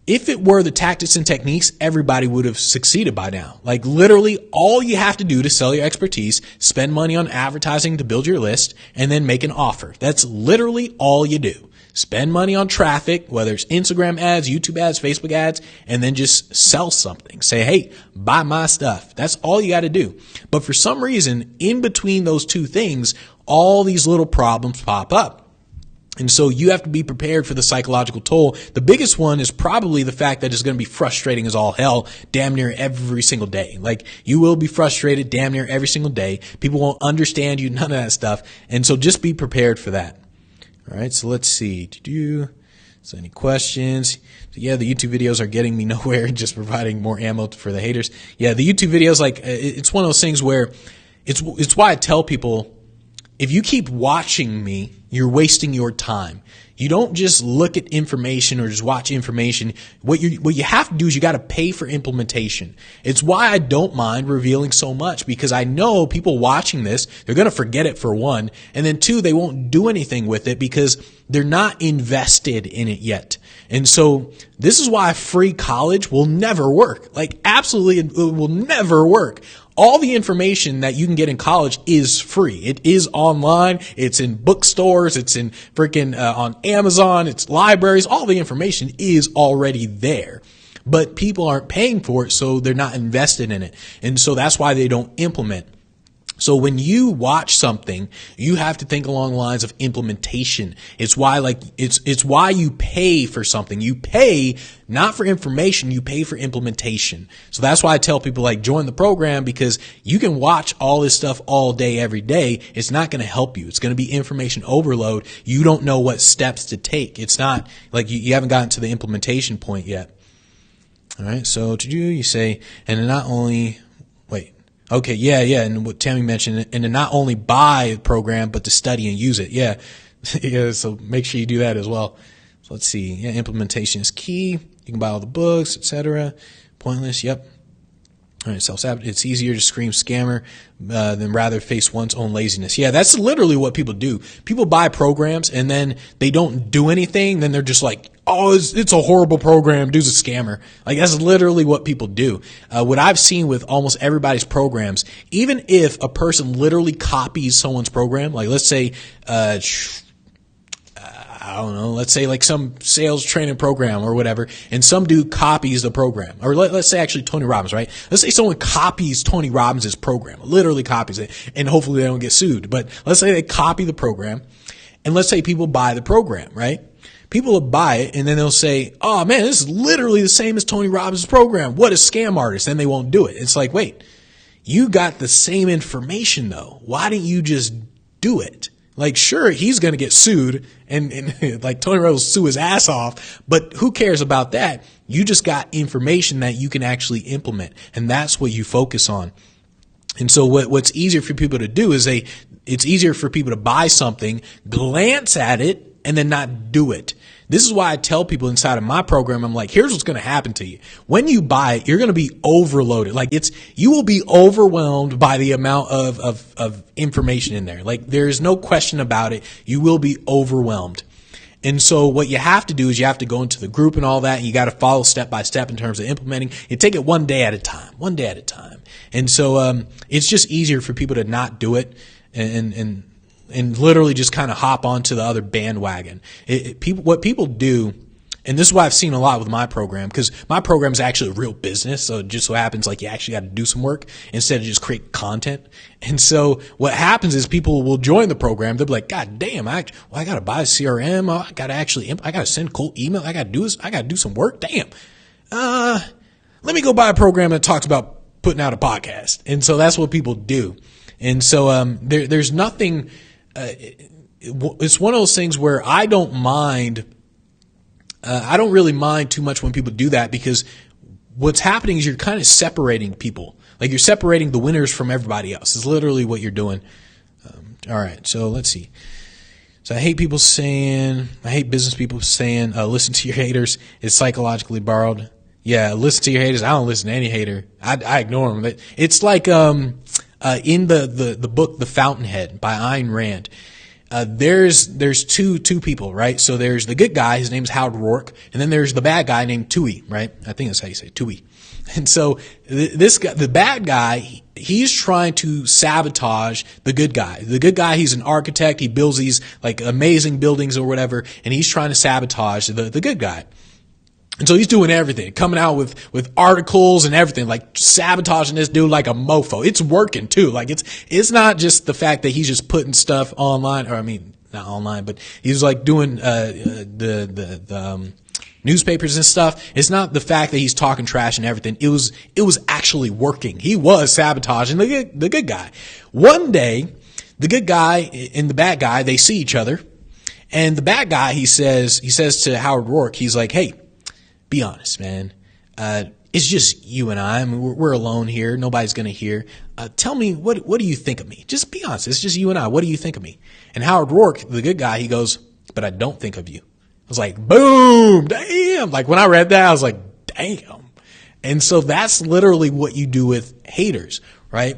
If it were the tactics and techniques, everybody would have succeeded by now. Like, literally all you have to do to sell your expertise, spend money on advertising to build your list, and then make an offer. That's literally all you do. Spend money on traffic, whether it's Instagram ads, YouTube ads, Facebook ads, and then just sell something. Say, hey, buy my stuff. That's all you got to do. But for some reason, in between those two things, all these little problems pop up. And so you have to be prepared for the psychological toll. The biggest one is probably the fact that it's going to be frustrating as all hell damn near every single day. Like, you will be frustrated damn near every single day. People won't understand you, none of that stuff. And so just be prepared for that. All right, so let's see. So any questions? So yeah, the YouTube videos are getting me nowhere, just providing more ammo for the haters. Yeah, the YouTube videos, like, it's one of those things where it's why I tell people, if you keep watching me, you're wasting your time. You don't just look at information or just watch information. What you have to do is you got to pay for implementation. It's why I don't mind revealing so much, because I know people watching this, they're going to forget it for one. And then two, they won't do anything with it because they're not invested in it yet. And so this is why free college will never work. Like, absolutely, it will never work. All the information that you can get in college is free. It is online. It's in bookstores. It's in freaking on Amazon. It's libraries. All the information is already there. But people aren't paying for it, so they're not invested in it. And so that's why they don't implement. So when you watch something, you have to think along the lines of implementation. It's why it's why you pay for something. You pay not for information, you pay for implementation. So that's why I tell people join the program, because you can watch all this stuff all day, every day. It's not going to help you. It's going to be information overload. You don't know what steps to take. It's not like you haven't gotten to the implementation point yet. All right. So you say, and not only, okay, yeah, and what Tammy mentioned, and to not only buy the program, but to study and use it. Yeah, yeah. So make sure you do that as well. So let's see. Yeah, implementation is key. You can buy all the books, etc. Pointless. Yep. All right, self-sabotage. It's easier to scream scammer than rather face one's own laziness. Yeah, that's literally what people do. People buy programs and then they don't do anything. Then they're just like, oh, it's a horrible program. Dude's a scammer. That's literally what people do. What I've seen with almost everybody's programs, even if a person literally copies someone's program, let's say, I don't know, let's say some sales training program or whatever, and some dude copies the program. Or let's say actually Tony Robbins, right? Let's say someone copies Tony Robbins' program, literally copies it, and hopefully they don't get sued. But let's say they copy the program, and let's say people buy the program, right? People will buy it, and then they'll say, oh man, this is literally the same as Tony Robbins' program. What a scam artist. Then they won't do it. It's wait, you got the same information though. Why didn't you just do it? Sure, he's going to get sued and Tony Robbins will sue his ass off, but who cares about that? You just got information that you can actually implement, and that's what you focus on. And so what's easier for people to do is it's easier for people to buy something, glance at it, and then not do it. This is why I tell people inside of my program, I'm here's what's going to happen to you. When you buy it, you're going to be overloaded. You will be overwhelmed by the amount of information in there. There's no question about it. You will be overwhelmed. And so what you have to do is you have to go into the group and all that, and you got to follow step by step in terms of implementing. You take it one day at a time. And so, it's just easier for people to not do it and literally just kind of hop onto the other bandwagon. What people do, and this is what I've seen a lot with my program, because my program is actually a real business. So it just so happens you actually got to do some work instead of just create content. And so what happens is people will join the program. They'll be like, God damn, I got to buy a CRM. I got to send cold email. I got to do some work. Damn. Let me go buy a program that talks about putting out a podcast. And so that's what people do. And so, there's nothing, it's one of those things where I don't really mind too much when people do that, because what's happening is you're kind of separating people. You're separating the winners from everybody else. Is literally what you're doing. All right. So let's see. So I hate business people saying, listen to your haters. It's psychologically borrowed. Yeah. Listen to your haters. I don't listen to any hater. I ignore them. It's in the book, The Fountainhead by Ayn Rand. There's two people, right? So there's the good guy, his name's Howard Rourke, and then there's the bad guy named Tui, right? I think that's how you say it, Tui. And so this guy, the bad guy, he's trying to sabotage the good guy. The good guy, he's an architect. He builds these amazing buildings or whatever, and he's trying to sabotage the good guy. And so he's doing everything, coming out with articles and everything, sabotaging this dude like a mofo. It's working too. It's not just the fact that he's just putting stuff online, or not online, but he's doing, the newspapers and stuff. It's not the fact that he's talking trash and everything. It was actually working. He was sabotaging the good guy. One day, the good guy and the bad guy, they see each other, and the bad guy, he says to Howard Rourke, he's like, hey, be honest, man. It's just you and I. We're alone here. Nobody's going to hear. Tell me, what do you think of me? Just be honest. It's just you and I. What do you think of me? And Howard Rourke, the good guy, he goes, but I don't think of you. I was like, boom, damn. When I read that, I was like, damn. And so that's literally what you do with haters, right?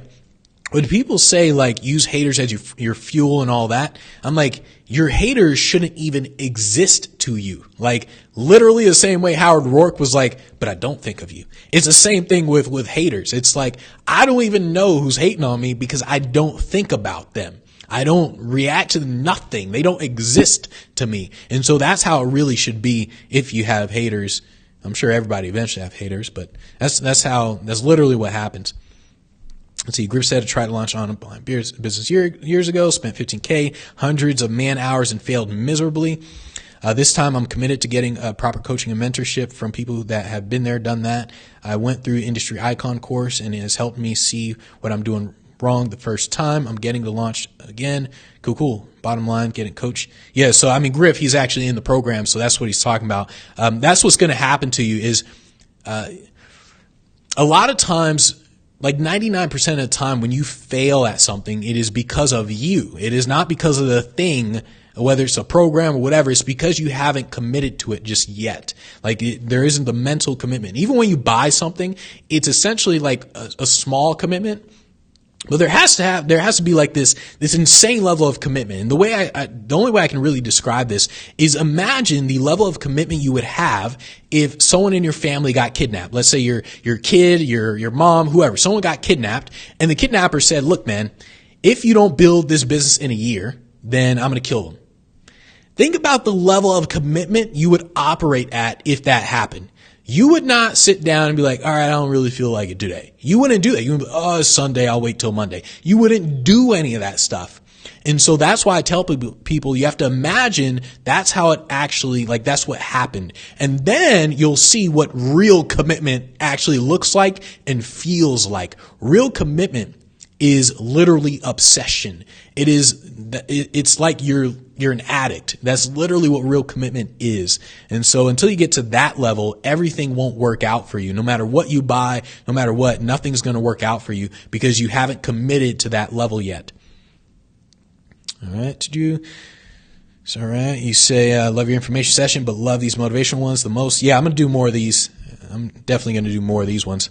when people say like use haters as your fuel and all that, I'm like, your haters shouldn't even exist to you. Like literally the same way Howard Rourke was like, but I don't think of you. It's the same thing with haters. It's like, I don't even know who's hating on me because I don't think about them. I don't react to them, nothing. They don't exist to me. And so that's how it really should be if you have haters. I'm sure everybody eventually have haters, but that's literally what happens. Let's see. Griff said I tried to launch online business years ago, spent $15K, hundreds of man hours and failed miserably. This time I'm committed to getting proper coaching and mentorship from people that have been there, done that. I went through Industry Icon course and it has helped me see what I'm doing wrong the first time. I'm getting to launch again. Cool. Bottom line, getting coached. Yeah. So, I mean, Griff, he's actually in the program. So that's what he's talking about. That's what's going to happen to you is, a lot of times, like 99% of the time when you fail at something, it is because of you. It is not because of the thing, whether it's a program or whatever. It's because you haven't committed to it just yet. Like there isn't the mental commitment. Even when you buy something, it's essentially like a small commitment. But there has to be like this insane level of commitment. And the only way I can really describe this is imagine the level of commitment you would have if someone in your family got kidnapped. Let's say your kid, your mom, whoever, someone got kidnapped and the kidnapper said, look, man, if you don't build this business in a year, then I'm going to kill them. Think about the level of commitment you would operate at if that happened. You would not sit down and be like, all right, I don't really feel like it today. You wouldn't do that. You would be, oh, it's Sunday, I'll wait till Monday. You wouldn't do any of that stuff. And so that's why I tell people you have to imagine that's how it actually, like that's what happened. And then you'll see what real commitment actually looks like and feels like. Real commitment is literally obsession. It's like you're an addict. That's literally what real commitment is. And so until you get to that level, everything won't work out for you. No matter what you buy, no matter what, nothing's going to work out for you because you haven't committed to that level yet. All right. It's all right. You say, I love your information session, but love these motivational ones the most. Yeah, I'm going to do more of these. I'm definitely going to do more of these ones.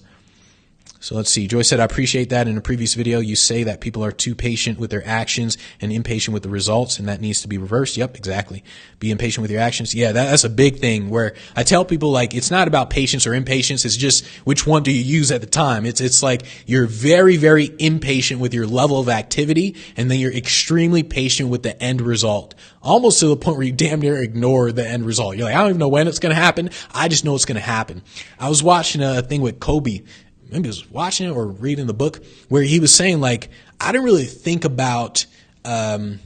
So let's see. Joy said, I appreciate that. In a previous video, you say that people are too patient with their actions and impatient with the results, and that needs to be reversed. Yep, exactly. Be impatient with your actions. Yeah, that's a big thing where I tell people, like, it's not about patience or impatience. It's just which one do you use at the time. It's like you're very, very impatient with your level of activity, and then you're extremely patient with the end result. Almost to the point where you damn near ignore the end result. You're like, I don't even know when it's going to happen. I just know it's going to happen. I was watching a thing with Kobe. Maybe I was watching it or reading the book where he was saying, like, I didn't really think about, I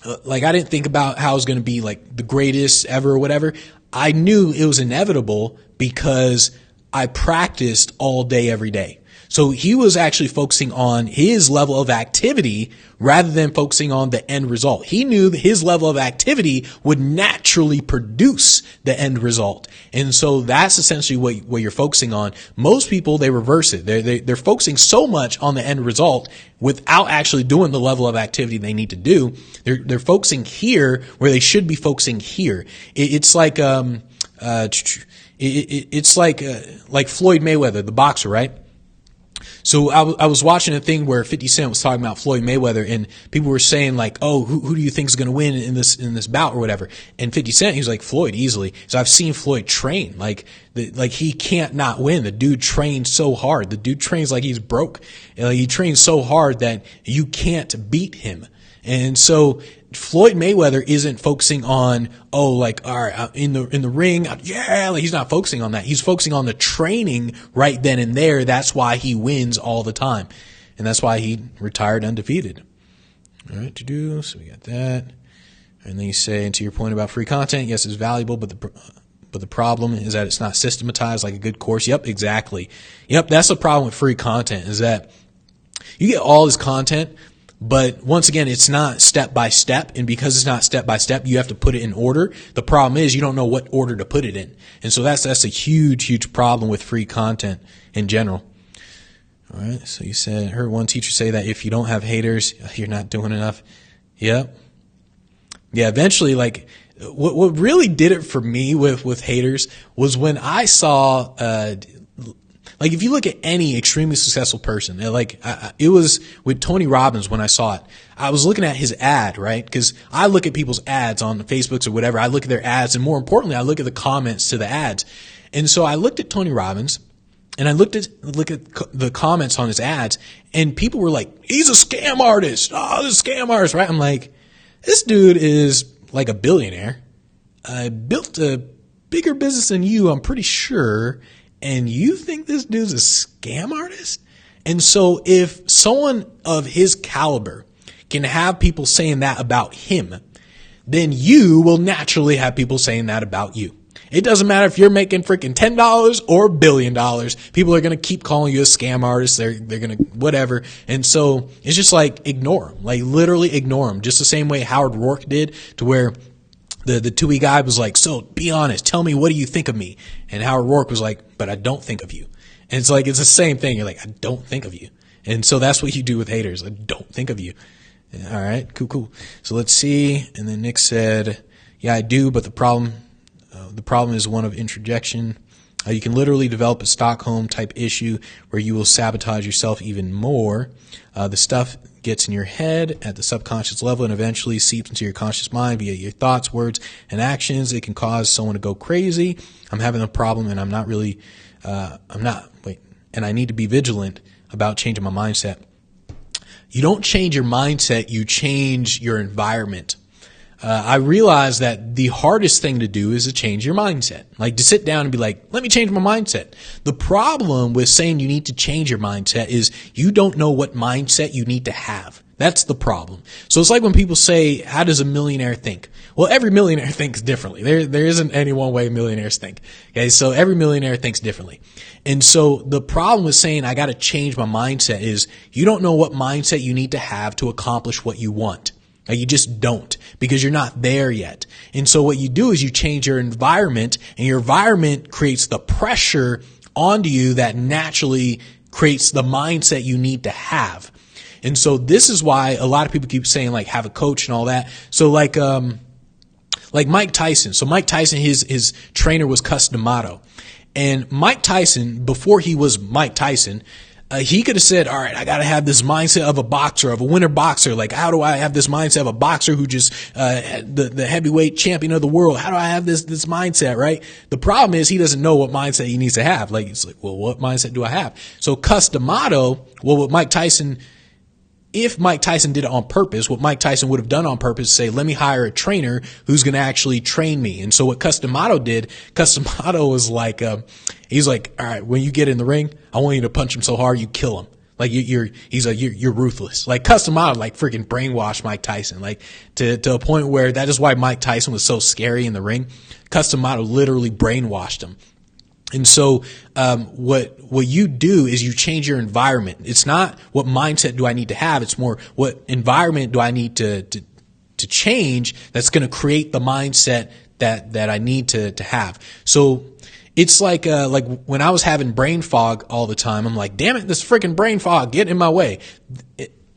didn't think about how I was going to be like the greatest ever or whatever. I knew it was inevitable because I practiced all day, every day. So he was actually focusing on his level of activity rather than focusing on the end result. He knew that his level of activity would naturally produce the end result. And so that's essentially what you're focusing on. Most people, they reverse it. They're focusing so much on the end result without actually doing the level of activity they need to do. They're focusing here where they should be focusing here. It's like Floyd Mayweather, the boxer, right? So I was watching a thing where 50 Cent was talking about Floyd Mayweather and people were saying like, oh, who do you think is going to win in this bout or whatever? And 50 Cent, he was like, Floyd easily. So I've seen Floyd train like he can't not win. The dude trains so hard. The dude trains like he's broke. He trains so hard that you can't beat him. And so Floyd Mayweather isn't focusing on, all right, in the ring, yeah, like he's not focusing on that. He's focusing on the training right then and there. That's why he wins all the time. And that's why he retired undefeated. All right, so we got that. And then you say, and to your point about free content, yes, it's valuable, but the problem is that it's not systematized like a good course. Yep, exactly. Yep, that's the problem with free content is that you get all this content, but once again, it's not step by step. And because it's not step by step, you have to put it in order. The problem is you don't know what order to put it in. And so that's a huge, huge problem with free content in general. All right. So you said, heard one teacher say that if you don't have haters, you're not doing enough. Yep. Yeah. Eventually, like what really did it for me with haters was when I saw, Like if you look at any extremely successful person, it was with Tony Robbins when I saw it. I was looking at his ad, right? Because I look at people's ads on the Facebooks or whatever. I look at their ads, and more importantly, I look at the comments to the ads. And so I looked at Tony Robbins, and I looked at the comments on his ads, and people were like, "He's a scam artist. Oh, he's a scam artist," right? I'm like, this dude is like a billionaire. Built a bigger business than you, I'm pretty sure. And you think this dude's a scam artist? And so if someone of his caliber can have people saying that about him, then you will naturally have people saying that about you. It doesn't matter if you're making freaking $10 or $1 billion. People are going to keep calling you a scam artist. They're going to whatever. And so it's just like ignore them, like literally ignore them. Just the same way Howard Rourke did, to where the TUI guy was like, "So be honest, tell me, what do you think of me?" And Howard Rourke was like, "But I don't think of you." And it's like, it's the same thing. You're like, "I don't think of you." And so that's what you do with haters. I don't think of you. All right, cool. So let's see. And then Nick said, "Yeah, I do, but the problem is one of introjection. You can literally develop a Stockholm type issue where you will sabotage yourself even more. The stuff gets in your head at the subconscious level and eventually seeps into your conscious mind via your thoughts, words, and actions. It can cause someone to go crazy. I'm having a problem, and and I need to be vigilant about changing my mindset." You don't change your mindset, you change your environment. I realize that the hardest thing to do is to change your mindset. Like to sit down and be like, "Let me change my mindset." The problem with saying you need to change your mindset is you don't know what mindset you need to have. That's the problem. So it's like when people say, "How does a millionaire think?" Well, every millionaire thinks differently. There isn't any one way millionaires think. Okay. So every millionaire thinks differently. And so the problem with saying I got to change my mindset is you don't know what mindset you need to have to accomplish what you want. You just don't, because you're not there yet. And so what you do is you change your environment, and your environment creates the pressure onto you that naturally creates the mindset you need to have. And so this is why a lot of people keep saying like have a coach and all that. So like Mike Tyson. So Mike Tyson, his trainer was Cus D'Amato. And Mike Tyson, before he was Mike Tyson, he could have said, "All right, I got to have this mindset of a boxer, of a winner boxer. Like, how do I have this mindset of a boxer who just, the heavyweight champion of the world? How do I have this mindset?" Right? The problem is he doesn't know what mindset he needs to have. Like, it's like, well, what mindset do I have? So Cus D'Amato, what Mike Tyson, if Mike Tyson did it on purpose, what Mike Tyson would have done on purpose is say, "Let me hire a trainer who's going to actually train me." And so what Cus D'Amato did, Cus D'Amato was like, he's like, "All right, when you get in the ring, I want you to punch him so hard you kill him. Like you're ruthless." Like Cus D'Amato like freaking brainwashed Mike Tyson, like to a point where that is why Mike Tyson was so scary in the ring. Cus D'Amato literally brainwashed him. And so, what you do is you change your environment. It's not what mindset do I need to have. It's more what environment do I need to change that's going to create the mindset that I need to have. So it's like when I was having brain fog all the time, I'm like, "Damn it, this freaking brain fog, get in my way."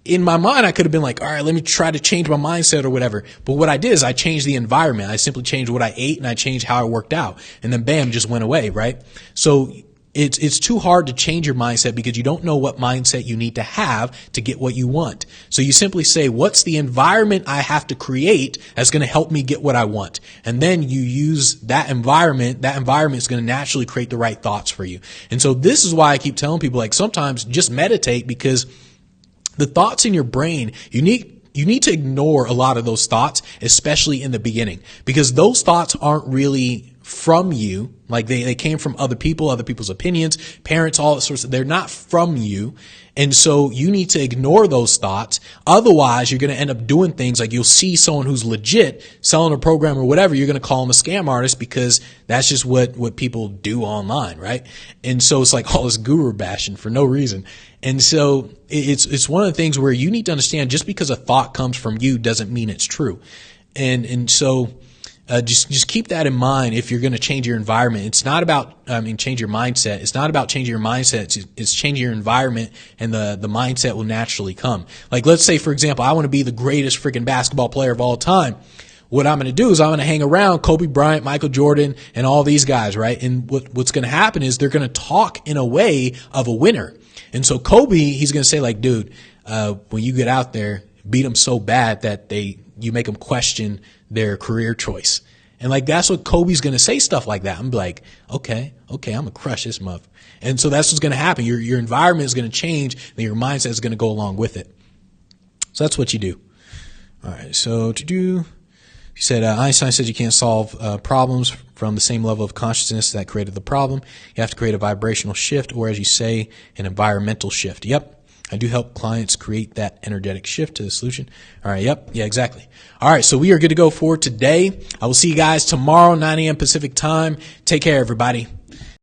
In my mind, I could have been like, "All right, let me try to change my mindset or whatever." But what I did is I changed the environment. I simply changed what I ate and I changed how I worked out. And then bam, just went away, right? So it's too hard to change your mindset because you don't know what mindset you need to have to get what you want. So you simply say, "What's the environment I have to create that's going to help me get what I want?" And then you use that environment. That environment is going to naturally create the right thoughts for you. And so this is why I keep telling people, like, sometimes just meditate, because the thoughts in your brain, you need to ignore a lot of those thoughts, especially in the beginning, because those thoughts aren't really from you. Like they came from other people, other people's opinions, parents, all sorts of, they're not from you. And so you need to ignore those thoughts. Otherwise, you're going to end up doing things like you'll see someone who's legit selling a program or whatever. You're going to call them a scam artist because that's just what people do online, right? And so it's like all this guru bashing for no reason. And so it's one of the things where you need to understand just because a thought comes from you doesn't mean it's true. And so just keep that in mind if you're going to change your environment. It's not about, change your mindset. It's not about changing your mindset. It's changing your environment, and the mindset will naturally come. Like, let's say, for example, I want to be the greatest freaking basketball player of all time. what I'm going to do is I'm going to hang around Kobe Bryant, Michael Jordan, and all these guys, right? And what's going to happen is they're going to talk in a way of a winner. And so Kobe, he's going to say like, dude, when you get out there, beat them so bad that you make them question their career choice. And like, that's what Kobe's going to say, stuff like that. I'm like, okay, I'm going to crush this muff. And so that's what's going to happen. Your environment is going to change and your mindset is going to go along with it. So that's what you do. All right. So you said, Einstein said you can't solve problems from the same level of consciousness that created the problem. You have to create a vibrational shift, or as you say, an environmental shift. Yep. I do help clients create that energetic shift to the solution. All right. Yep. Yeah, exactly. All right. So we are good to go for today. I will see you guys tomorrow, 9 a.m. Pacific time. Take care, everybody.